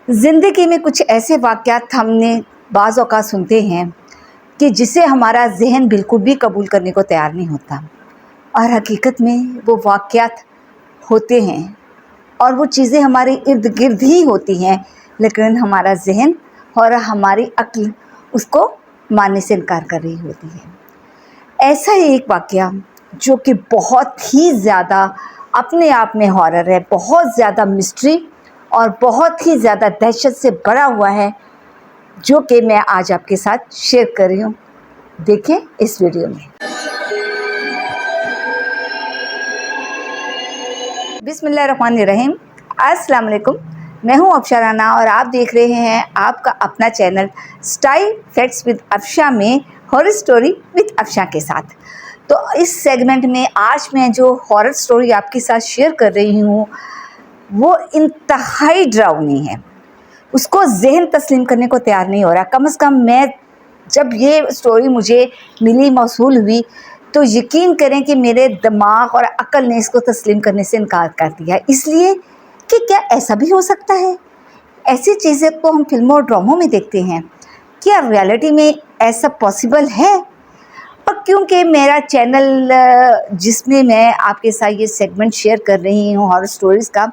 ज़िंदगी में कुछ ऐसे वाक़यात हमने बाज़ औक़ात सुनते हैं कि जिसे हमारा ज़हन बिल्कुल भी कबूल करने को तैयार नहीं होता और हकीकत में वो वाक़यात होते हैं और वो चीज़ें हमारे इर्द-गिर्द ही होती हैं, लेकिन हमारा ज़हन और हमारी अक्ल उसको मानने से इनकार कर रही होती है। ऐसा ही एक वाक़या जो कि बहुत ही ज़्यादा अपने आप में हॉरर है, बहुत ज़्यादा मिस्ट्री और बहुत ही ज़्यादा दहशत से भरा हुआ है, जो कि मैं आज आपके साथ शेयर कर रही हूँ। देखें इस वीडियो में। बिस्मिल्लाहिर्रहमानिर्रहीम। अस्सलाम वालेकुम। मैं हूँ अफशा राना और आप देख रहे हैं आपका अपना channel style facts with Afsha में हॉरर स्टोरी विद अफशा के साथ। तो इस सेगमेंट में आज मैं जो हॉरर स्टोरी आपके साथ शेयर कर रही हूँ वो इंतहाई डरावनी है। उसको ज़हन तस्लीम करने को तैयार नहीं हो रहा। कम से कम मैं जब ये स्टोरी मुझे मिली, मौसूल हुई, तो यकीन करें कि मेरे दिमाग और अक्ल ने इसको तस्लीम करने से इनकार कर दिया, इसलिए कि क्या ऐसा भी हो सकता है। ऐसी चीज़ें तो हम फिल्मों और ड्रामों में देखते हैं, क्या रियलिटी में ऐसा पॉसिबल है। और क्योंकि मेरा चैनल जिसमें मैं आपके साथ ये सेगमेंट शेयर कर रही हूँ हॉरर स्टोरीज़ का,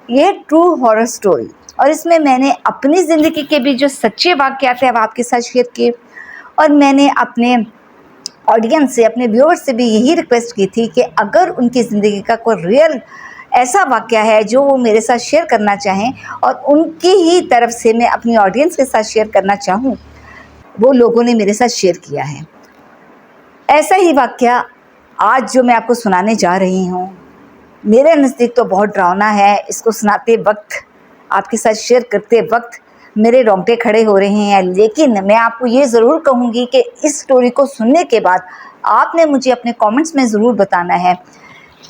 ये ट्रू हॉरर स्टोरी, और इसमें मैंने अपनी ज़िंदगी के भी जो सच्चे वाक़यात हैं वो आपके साथ शेयर किए, और मैंने अपने ऑडियंस से, अपने व्यूअर्स से भी यही रिक्वेस्ट की थी कि अगर उनकी ज़िंदगी का कोई रियल ऐसा वाक़या है जो वो मेरे साथ शेयर करना चाहें और उनकी ही तरफ से मैं अपनी ऑडियंस के साथ शेयर करना चाहूँ, वो लोगों ने मेरे साथ शेयर किया है। ऐसा ही वाक़या आज जो मैं आपको सुनाने जा रही हूँ, मेरे नज़दीक तो बहुत डरावना है। इसको सुनाते वक्त, आपके साथ शेयर करते वक्त मेरे रोंगटे खड़े हो रहे हैं, लेकिन मैं आपको ये ज़रूर कहूँगी कि इस स्टोरी को सुनने के बाद आपने मुझे अपने कमेंट्स में ज़रूर बताना है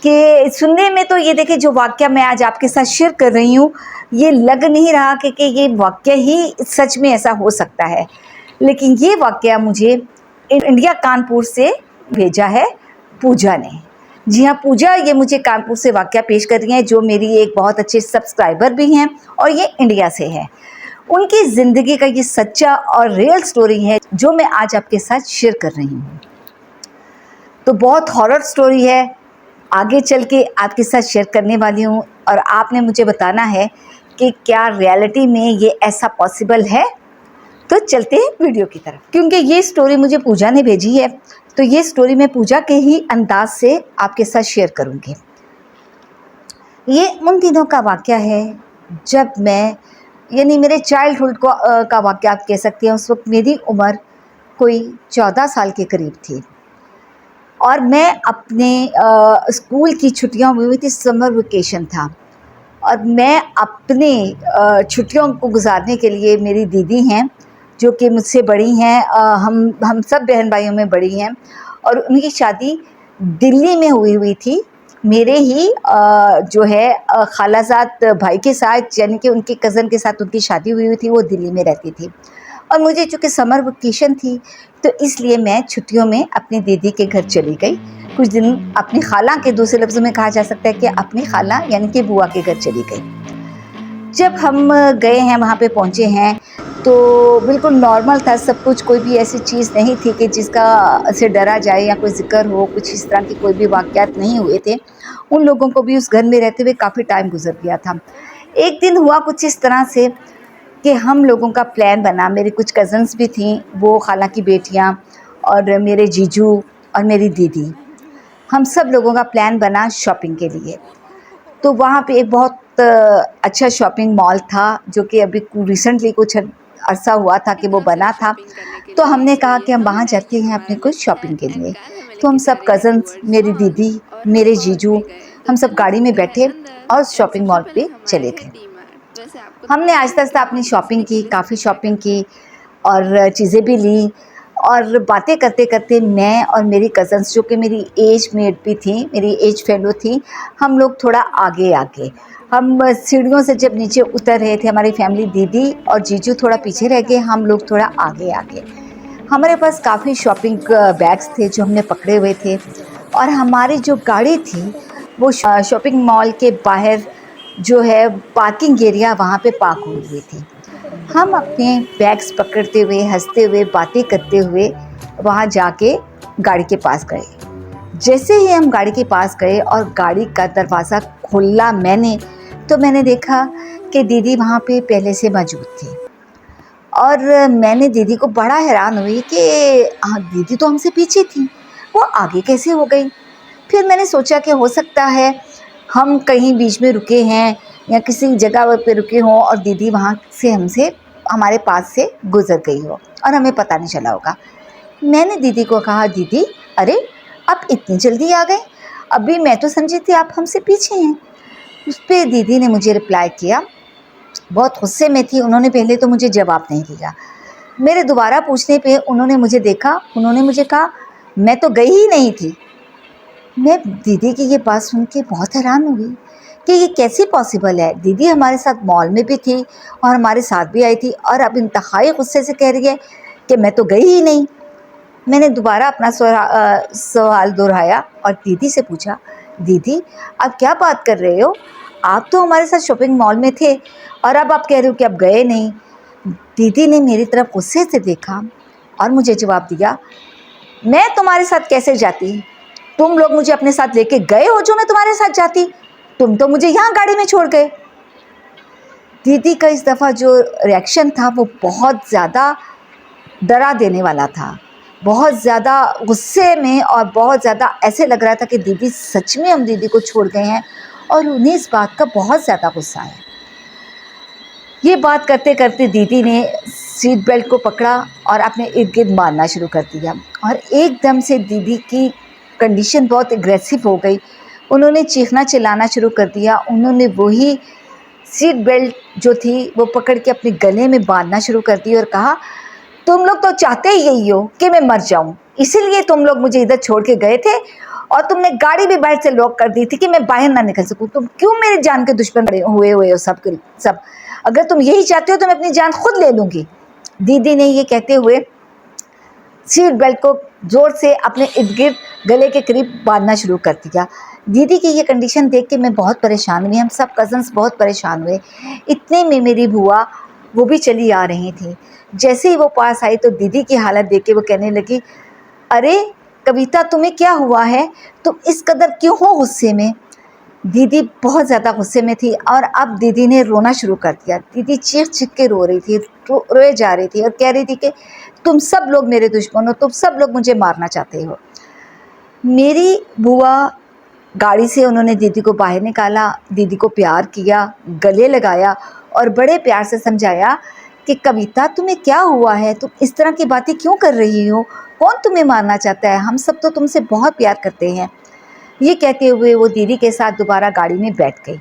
कि सुनने में तो ये देखिए जो वाक़या मैं आज आपके साथ शेयर कर रही हूँ, ये लग नहीं रहा कि ये वाक़या ही सच में ऐसा हो सकता है, लेकिन ये वाक़या मुझे इंडिया कानपुर से भेजा है पूजा ने। जी हाँ, पूजा ये मुझे कानपुर से वाक़या पेश कर रही हैं, जो मेरी एक बहुत अच्छे सब्सक्राइबर भी हैं और ये इंडिया से है। उनकी ज़िंदगी का ये सच्चा और रियल स्टोरी है जो मैं आज आपके साथ शेयर कर रही हूँ। तो बहुत हॉरर स्टोरी है, आगे चल के आपके साथ शेयर करने वाली हूँ, और आपने मुझे बताना है कि क्या रियलिटी में ये ऐसा पॉसिबल है। तो चलते हैं वीडियो की तरफ। क्योंकि ये स्टोरी मुझे पूजा ने भेजी है, तो ये स्टोरी मैं पूजा के ही अंदाज से आपके साथ शेयर करूँगी। ये उन दिनों का वाक़या है जब मैं, यानी मेरे चाइल्डहुड का वाक़या आप कह सकते हैं। उस वक्त मेरी उम्र कोई 14 साल के करीब थी और मैं अपने स्कूल की छुट्टियों में हुई थी, समर वेकेशन था, और मैं अपने छुट्टियों को गुजारने के लिए, मेरी दीदी हैं जो कि मुझसे बड़ी हैं, हम सब बहन भाइयों में बड़ी हैं, और उनकी शादी दिल्ली में हुई थी मेरे ही जो है खालाजाद भाई के साथ, यानी कि उनके कज़न के साथ उनकी शादी हुई थी। वो दिल्ली में रहती थी और मुझे चूँकि समर वेकेशन थी, तो इसलिए मैं छुट्टियों में अपनी दीदी के घर चली गई। कुछ दिन अपनी खाला के, दूसरे लफ्ज़ों में कहा जा सकता है कि अपनी खाला यानी कि बुआ के घर चली गई। जब हम गए हैं, वहाँ पे पहुँचे हैं, तो बिल्कुल नॉर्मल था सब कुछ। कोई भी ऐसी चीज़ नहीं थी कि जिसका से डरा जाए या कोई ज़िक्र हो, कुछ इस तरह के कोई भी वाक़यात नहीं हुए थे। उन लोगों को भी उस घर में रहते हुए काफ़ी टाइम गुज़र गया था। एक दिन हुआ कुछ इस तरह से कि हम लोगों का प्लान बना, मेरी कुछ कज़न्स भी थीं, वो खाला की बेटियाँ और मेरे जीजू और मेरी दीदी, हम सब लोगों का प्लान बना शॉपिंग के लिए। तो वहाँ पे एक बहुत अच्छा शॉपिंग मॉल था जो कि अभी रिसेंटली कुछ अरसा हुआ था कि वो बना था। तो हमने कहा कि हम वहाँ जाते हैं अपने कुछ शॉपिंग के लिए। तो हम सब कज़न्स, मेरी दीदी, मेरे जीजू, हम सब गाड़ी में बैठे और शॉपिंग मॉल पे चले गए। हमने आहिस्ता-आहिस्ता अपनी शॉपिंग की, काफ़ी शॉपिंग की और चीज़ें भी ली, और बातें करते-करते मैं और मेरी कज़न्स, जो कि मेरी एज मेट भी थी, मेरी एज फेलो थी, हम लोग थोड़ा आगे हम सीढ़ियों से जब नीचे उतर रहे थे, हमारी फैमिली, दीदी और जीजू थोड़ा पीछे रह गए, हम लोग थोड़ा आगे हमारे पास काफ़ी शॉपिंग बैग्स थे जो हमने पकड़े हुए थे, और हमारी जो गाड़ी थी वो शॉपिंग मॉल के बाहर जो है पार्किंग एरिया, वहाँ पे पार्क हुए हुए थे। हम अपने बैग्स पकड़ते हुए, हंसते हुए, बातें करते हुए वहाँ जाके गाड़ी के पास गए। जैसे ही हम गाड़ी के पास गए और गाड़ी का दरवाज़ा खोला मैंने, तो मैंने देखा कि दीदी वहाँ पे पहले से मौजूद थी। और मैंने दीदी को बड़ा हैरान हुई कि दीदी तो हमसे पीछे थी, वो आगे कैसे हो गई। फिर मैंने सोचा कि हो सकता है हम कहीं बीच में रुके हैं या किसी जगह पे रुके हों और दीदी वहाँ से हमसे हमारे पास से गुज़र गई हो और हमें पता नहीं चला होगा। मैंने दीदी को कहा, दीदी अरे आप इतनी जल्दी आ गए, अभी मैं तो समझी थी आप हमसे पीछे हैं। उस पर दीदी ने मुझे रिप्लाई किया, बहुत गुस्से में थी, उन्होंने पहले तो मुझे जवाब नहीं दिया। मेरे दोबारा पूछने पे उन्होंने मुझे देखा, उन्होंने मुझे कहा मैं तो गई ही नहीं थी। मैं दीदी की ये बात सुन के बहुत हैरान हुई कि ये कैसे पॉसिबल है। दीदी हमारे साथ मॉल में भी थी और हमारे साथ भी आई थी और अब इंतहाई गुस्से से कह रही है कि मैं तो गई ही नहीं। मैंने दोबारा अपना सवाल दोहराया और दीदी से पूछा, दीदी आप क्या बात कर रहे हो, आप तो हमारे साथ शॉपिंग मॉल में थे और अब आप कह रहे हो कि आप गए नहीं। दीदी ने मेरी तरफ गुस्से से देखा और मुझे जवाब दिया, मैं तुम्हारे साथ कैसे जाती, तुम लोग मुझे अपने साथ लेके गए हो जो मैं तुम्हारे साथ जाती, तुम तो मुझे यहाँ गाड़ी में छोड़ गए। दीदी का इस दफ़ा जो रिएक्शन था वो बहुत ज़्यादा डरा देने वाला था, बहुत ज़्यादा गुस्से में और बहुत ज़्यादा ऐसे लग रहा था कि दीदी सच में हम दीदी को छोड़ गए हैं और उन्हें इस बात का बहुत ज़्यादा गुस्सा है। ये बात करते करते दीदी ने सीट बेल्ट को पकड़ा और अपने इर्द गिर्द मारना शुरू कर दिया और एकदम से दीदी की कंडीशन बहुत एग्रेसिव हो गई। उन्होंने चीखना चिल्लाना शुरू कर दिया। उन्होंने वही सीट बेल्ट जो थी वो पकड़ के अपने गले में बांधना शुरू कर दी और कहा, तुम लोग तो चाहते ही यही हो कि मैं मर जाऊं, इसीलिए तुम लोग मुझे इधर छोड़ के गए थे और तुमने गाड़ी भी बाहर से लॉक कर दी थी कि मैं बाहर ना निकल सकूं। तुम क्यों मेरी जान के दुश्मन हुए हुए हो सब। अगर तुम यही चाहते हो तो मैं अपनी जान खुद ले लूँगी। दीदी ने ये कहते हुए सीट बेल्ट को ज़ोर से अपने इर्द गिर्द गले के करीब बांधना शुरू कर दिया। दीदी की ये कंडीशन देख के मैं बहुत परेशान हुई, हम सब कज़न्स बहुत परेशान हुए। इतने में मेरी बुआ वो भी चली आ रही थी। जैसे ही वो पास आई तो दीदी की हालत देख के वो कहने लगी, अरे कविता तुम्हें क्या हुआ है, तुम इस कदर क्यों हो गुस्से में। दीदी बहुत ज़्यादा गुस्से में थी और अब दीदी ने रोना शुरू कर दिया। दीदी चीख चीख के रो रही थी, रोए जा रही थी और कह रही थी कि तुम सब लोग मेरे दुश्मन हो, तुम सब लोग मुझे मारना चाहते हो। मेरी बुआ गाड़ी से उन्होंने दीदी को बाहर निकाला, दीदी को प्यार किया, गले लगाया और बड़े प्यार से समझाया कि कविता तुम्हें क्या हुआ है, तुम इस तरह की बातें क्यों कर रही हो, कौन तुम्हें मारना चाहता है, हम सब तो तुमसे बहुत प्यार करते हैं। ये कहते हुए वो दीदी के साथ दोबारा गाड़ी में बैठ गई,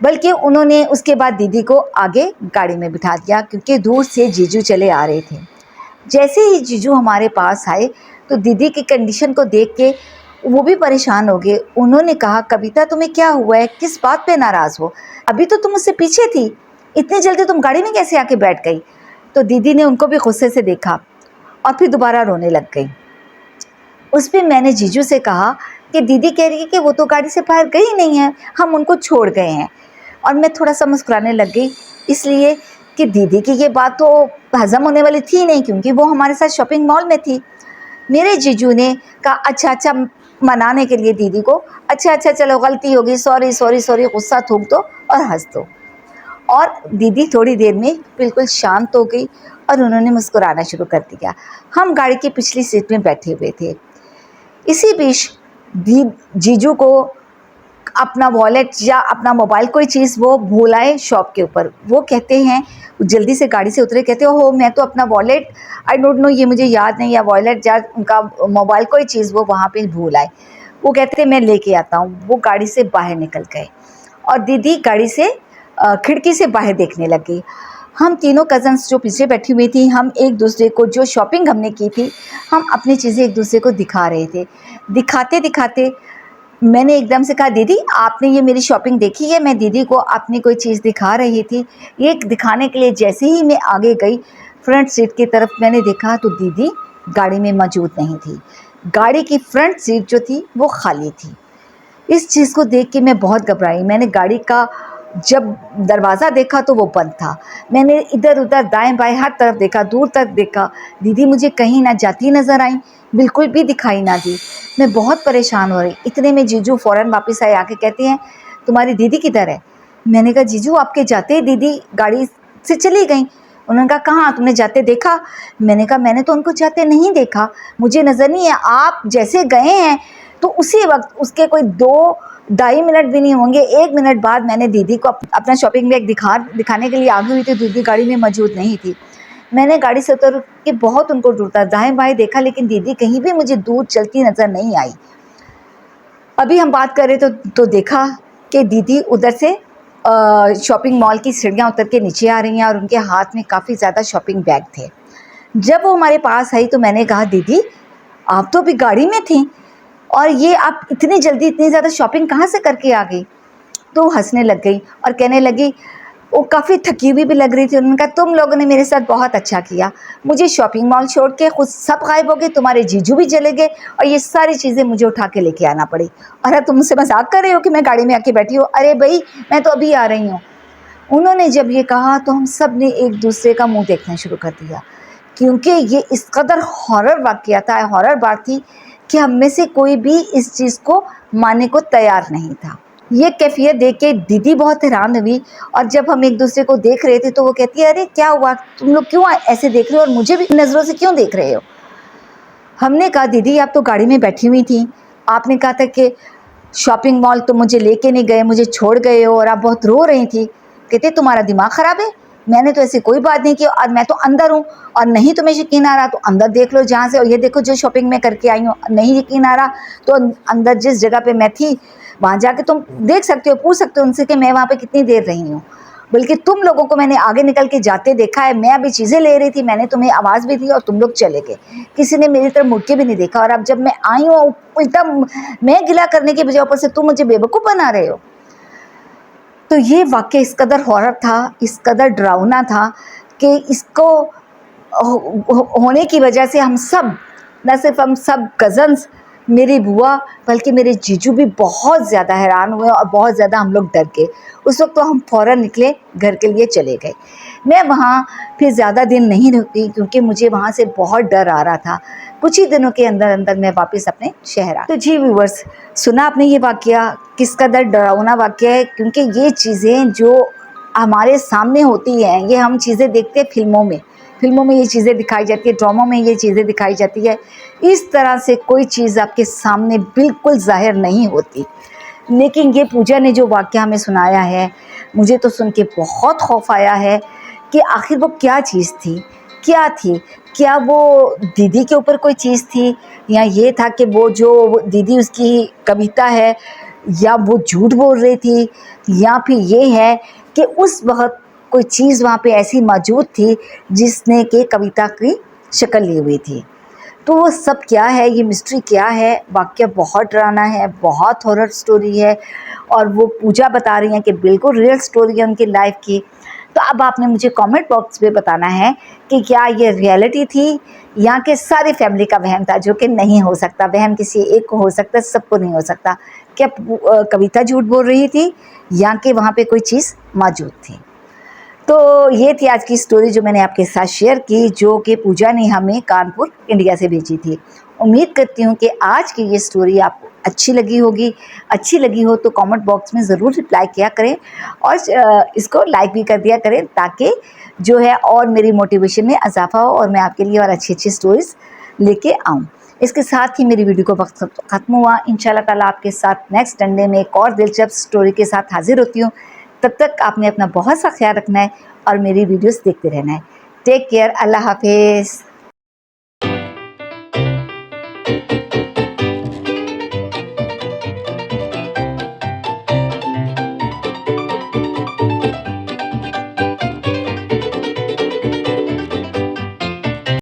बल्कि उन्होंने उसके बाद दीदी को आगे गाड़ी में बिठा दिया क्योंकि दूर से जीजू चले आ रहे थे। जैसे ही जीजू हमारे पास आए तो दीदी की कंडीशन को देख के वो भी परेशान हो गए। उन्होंने कहा, कविता तुम्हें क्या हुआ है, किस बात पे नाराज़ हो, अभी तो तुम मुझसे पीछे थी, इतनी जल्दी तुम गाड़ी में कैसे आके बैठ गई। तो दीदी ने उनको भी गुस्से से देखा और फिर दोबारा रोने लग गई। उस पर मैंने जीजू से कहा कि दीदी कह रही है कि वो तो गाड़ी से बाहर गई नहीं है, हम उनको छोड़ गए हैं। और मैं थोड़ा सा मुस्कुराने लग गई, इसलिए कि दीदी की ये बात तो हज़म होने वाली थी नहीं क्योंकि वो हमारे साथ शॉपिंग मॉल में थी। मेरे जीजू ने कहा, अच्छा अच्छा, मनाने के लिए दीदी को, अच्छा अच्छा चलो गलती होगी, सॉरी सॉरी सॉरी, गुस्सा थूक दो और हंस दो। और दीदी थोड़ी देर में बिल्कुल शांत हो गई और उन्होंने मुस्कुराना शुरू कर दिया। हम गाड़ी की पिछली सीट में बैठे हुए थे। इसी बीच जीजू को अपना वॉलेट या अपना मोबाइल कोई चीज़ वो भूल आए शॉप के ऊपर। वो कहते हैं, जल्दी से गाड़ी से उतरे, कहते हो मैं तो अपना वॉलेट, आई डोंट नो, ये मुझे याद नहीं, या वॉलेट या उनका मोबाइल कोई चीज़ वो वहाँ पे भूल आए। वो कहते हैं मैं लेके आता हूँ। वो गाड़ी से बाहर निकल गए और दीदी गाड़ी से खिड़की से बाहर देखने लगी। हम तीनों कज़न्स जो पीछे बैठी हुई थी, हम एक दूसरे को जो शॉपिंग हमने की थी, हम अपनी चीज़ें एक दूसरे को दिखा रहे थे। दिखाते दिखाते मैंने एकदम से कहा, दीदी आपने ये मेरी शॉपिंग देखी है। मैं दीदी को अपनी कोई चीज़ दिखा रही थी। ये दिखाने के लिए जैसे ही मैं आगे गई फ्रंट सीट की तरफ, मैंने देखा तो दीदी गाड़ी में मौजूद नहीं थी। गाड़ी की फ्रंट सीट जो थी वो खाली थी। इस चीज़ को देख के मैं बहुत घबराई। मैंने गाड़ी का जब दरवाज़ा देखा तो वो बंद था। मैंने इधर उधर दाएं बाएं हर तरफ देखा, दूर तक देखा, दीदी मुझे कहीं ना जाती नज़र आई, बिल्कुल भी दिखाई ना दी। मैं बहुत परेशान हो रही। इतने में जीजू फ़ौरन वापस आए, आके कहते हैं तुम्हारी दीदी किधर है। मैंने कहा जीजू आपके जाते ही दीदी गाड़ी से चली गई। उन्होंने कहा कहाँ, तुमने जाते देखा। मैंने कहा मैंने तो उनको जाते नहीं देखा, मुझे नज़र नहीं है। आप जैसे गए हैं तो उसी वक्त, उसके कोई 2-2.5 मिनट भी नहीं होंगे, 1 मिनट बाद मैंने दीदी को अपना शॉपिंग बैग दिखाने के लिए आगे हुई थी। दीदी गाड़ी में मौजूद नहीं थी। मैंने गाड़ी से उतर के बहुत उनको ढूंढा, दाएं बाएं देखा, लेकिन दीदी कहीं भी मुझे दूर चलती नज़र नहीं आई। अभी हम बात करें तो देखा कि दीदी उधर से शॉपिंग मॉल की सीढ़ियाँ उतर के नीचे आ रही हैं और उनके हाथ में काफ़ी ज़्यादा शॉपिंग बैग थे। जब वो हमारे पास आई तो मैंने कहा दीदी आप तो अभी गाड़ी में थी और ये आप इतनी जल्दी इतनी ज़्यादा शॉपिंग कहाँ से करके आ गई। तो हंसने लग गई और कहने लगी, वो काफ़ी थकी हुई भी लग रही थी। उन्होंने कहा तुम लोगों ने मेरे साथ बहुत अच्छा किया, मुझे शॉपिंग मॉल छोड़ के खुद सब गायब हो गए, तुम्हारे जीजू भी चले गए और ये सारी चीज़ें मुझे उठा के लेके आना पड़ी। अरे तुम मुझसे मजाक कर रहे हो कि मैं गाड़ी में आके बैठी हूँ। अरे भाई मैं तो अभी आ रही हूँ। उन्होंने जब ये कहा तो हम सब ने एक दूसरे का मुंह देखना शुरू कर दिया, क्योंकि ये इस कदर हॉरर वाक़या था, हॉरर बात थी कि हम में से कोई भी इस चीज़ को मानने को तैयार नहीं था। ये कैफियत देख के दीदी बहुत हैरान हुई और जब हम एक दूसरे को देख रहे थे तो वो कहती है अरे क्या हुआ, तुम लोग क्यों ऐसे देख रहे हो और मुझे भी नज़रों से क्यों देख रहे हो। हमने कहा दीदी आप तो गाड़ी में बैठी हुई थी, आपने कहा था कि शॉपिंग मॉल तो मुझे लेके नहीं गए, मुझे छोड़ गए हो और आप बहुत रो रही थी। कहते तुम्हारा दिमाग ख़राब है, मैंने तो ऐसी कोई बात नहीं की और मैं तो अंदर हूँ और नहीं तुम्हें यकीन आ रहा तो अंदर देख लो जहाँ से, और ये देखो जो शॉपिंग मैं करके आई हूँ। नहीं यकीन आ रहा तो अंदर जिस जगह पे मैं थी वहाँ जाके तुम देख सकते हो, पूछ सकते हो उनसे कि मैं वहाँ पे कितनी देर रही हूँ। बल्कि तुम लोगों को मैंने आगे निकल के जाते देखा है, मैं अभी चीज़ें ले रही थी, मैंने तुम्हें आवाज़ भी दी और तुम लोग चले गए, किसी ने मेरी तरफ मुड़ के भी नहीं देखा। और अब जब मैं आई हूँ उल्टा मैं गिला करने के बजाय ऊपर से तुम मुझे बेवकूफ़ बना रहे हो। तो ये वाक़या इस कदर हॉरर था, इस कदर डरावना था कि इसको होने की वजह से हम सब, न सिर्फ हम सब कज़न्स, मेरी बुआ, बल्कि मेरे जीजू भी बहुत ज़्यादा हैरान हुए और बहुत ज़्यादा हम लोग डर गए। उस वक्त तो हम फ़ौरन निकले, घर के लिए चले गए। मैं वहाँ फिर ज़्यादा दिन नहीं रुकी क्योंकि मुझे वहाँ से बहुत डर आ रहा था। कुछ ही दिनों के अंदर अंदर मैं वापस अपने शहर आ। तो जी व्यूअर्स, सुना आपने ये वाक़या, किस कदर डरावना वाक़या है, क्योंकि ये चीज़ें जो हमारे सामने होती हैं, ये हम चीज़ें देखते हैं फिल्मों में ये चीज़ें दिखाई जाती है, ड्रामों में ये चीज़ें दिखाई जाती है। इस तरह से कोई चीज़ आपके सामने बिल्कुल ज़ाहिर नहीं होती। लेकिन ये पूजा ने जो वाक़या हमें सुनाया है, मुझे तो सुन के बहुत खौफ आया है कि आखिर वो क्या चीज़ थी, क्या थी? क्या वो दीदी के ऊपर कोई चीज़ थी, या ये था कि वो जो दीदी उसकी कविता है, या वो झूठ बोल रही थी, या फिर ये है कि उस वक़्त कोई चीज़ वहाँ पे ऐसी मौजूद थी जिसने कि कविता की शक्ल ली हुई थी। तो वो सब क्या है, ये मिस्ट्री क्या है, वाक़या बहुत डरावना है, बहुत हॉरर स्टोरी है और वो पूजा बता रही हैं कि बिल्कुल रियल स्टोरी है उनकी लाइफ की। तो अब आपने मुझे कमेंट बॉक्स में बताना है कि क्या ये रियलिटी थी या कि सारी फैमिली का वहम था, जो कि नहीं हो सकता। वहम किसी एक को हो सकता है, सबको नहीं हो सकता। क्या कविता झूठ बोल रही थी या कि वहाँ पे कोई चीज़ मौजूद थी। तो ये थी आज की स्टोरी जो मैंने आपके साथ शेयर की, जो कि पूजा ने हमें कानपुर इंडिया से भेजी थी। उम्मीद करती हूँ कि आज की ये स्टोरी आपको अच्छी लगी होगी। अच्छी लगी हो तो कमेंट बॉक्स में ज़रूर रिप्लाई किया करें और इसको लाइक भी कर दिया करें, ताकि जो है और मेरी मोटिवेशन में इजाफा हो और मैं आपके लिए और अच्छी अच्छी स्टोरीज़ लेके आऊँ। इसके साथ ही मेरी वीडियो को वक्त ख़त्म हुआ। इंशाल्लाह ताला आपके साथ नेक्स्ट संडे में एक और दिलचस्प स्टोरी के साथ हाजिर होती हूँ। तब तक आपने अपना बहुत सा ख्याल रखना है और मेरी वीडियोस देखते रहना है। टेक केयर, अल्लाह हाफिज़।